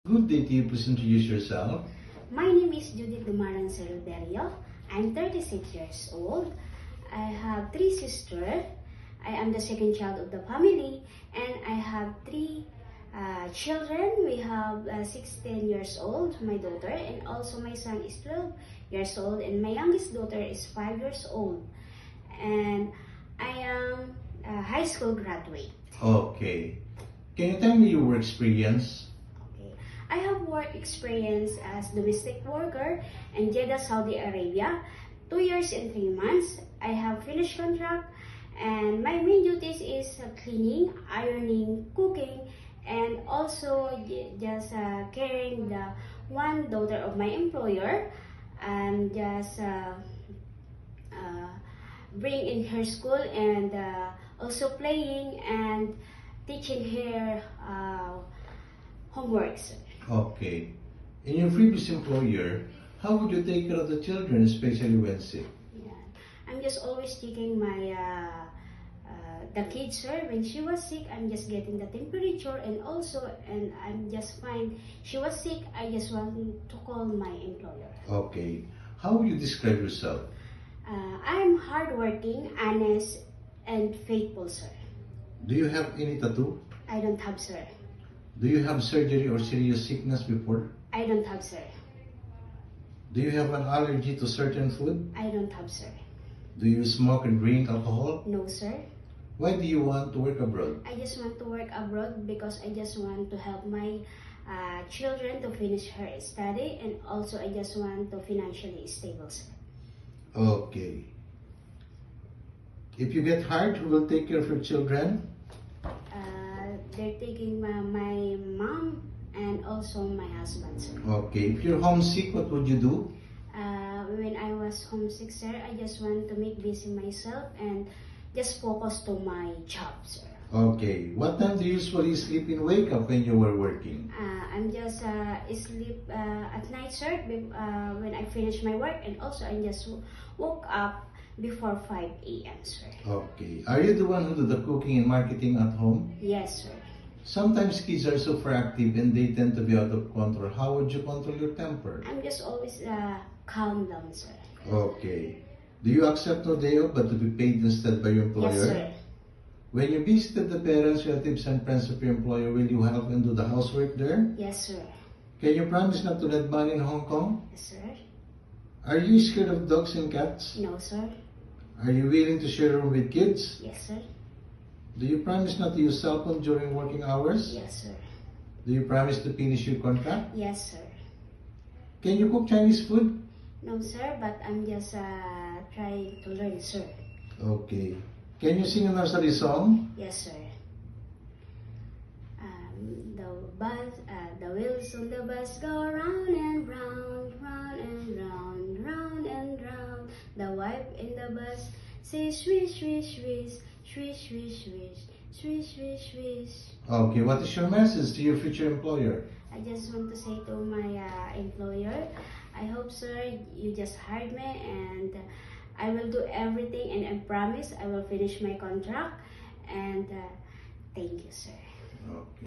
Good day to you. Please introduce yourself. My name is Judith Dumaran Ceruderio. I'm 36 years old. I have 3 sisters. I am the second child of the family, and I have 3 children. We have 16 years old, my daughter, and also my son is 12 years old, and my youngest daughter is 5 years old. And I am a high school graduate. Okay. Can you tell me your work experience? Okay. I have work experience as domestic worker in Jeddah, Saudi Arabia, 2 years and 3 months. I have finished contract, and my main duties is cleaning, ironing, cooking, and also just caring the one daughter of my employer, and just bring in her school, and also playing and teaching her homeworks. Okay. In your previous employer, how would you take care of the children, especially when sick? Yeah. I'm just always checking my the kids, sir. When she was sick, I'm just getting the temperature, and I'm just fine. She was sick, I just want to call my employer. Okay. How would you describe yourself? I'm hardworking, honest, and faithful, sir. Do you have any tattoo? I don't have, sir. Do you have surgery or serious sickness before? I don't have, sir. Do you have an allergy to certain food? I don't have, sir. Do you smoke and drink alcohol? No, sir. Why do you want to work abroad? I just want to work abroad because I just want to help my children to finish her study, and also I just want to financially stable, sir. Okay. If you get hurt, who will take care of your children? They're taking my mom and also my husband, sir. Okay. If you're homesick, what would you do? When I was homesick, sir, I just want to make busy myself and just focus to my job, sir. Okay. What time do you usually sleep and wake up when you were working? I'm just sleep at night, sir, when I finish my work, and also I just woke up before 5 a.m., sir. Okay. Are you the one who do the cooking and marketing at home? Yes, sir. Sometimes kids are super active and they tend to be out of control. How would you control your temper? I'm just always calm down, sir. Okay. Do you accept no day off but to be paid instead by your employer? Yes, sir. When you visited the parents, relatives, and friends of your employer, will you help them do the housework there? Yes, sir. Can you promise not to lend money in Hong Kong? Yes, sir. Are you scared of dogs and cats? No, sir. Are you willing to share a room with kids? Yes, sir. Do you promise not to use cell phone during working hours? Yes, sir. Do you promise to finish your contract? Yes, sir. Can you cook Chinese food? No, sir, but I'm just trying to learn, sir. Okay. Can you sing a nursery song? Yes, sir. The wheels on the bus go round and round, round and round, round and round. The wife in the bus says swish, swish, swish, swish, swish, swish, swish, swish, swish. Okay, what is your message to your future employer? I just want to say to my employer, I hope, sir, you just hired me, and I will do everything, and I promise I will finish my contract, and thank you, sir. Okay.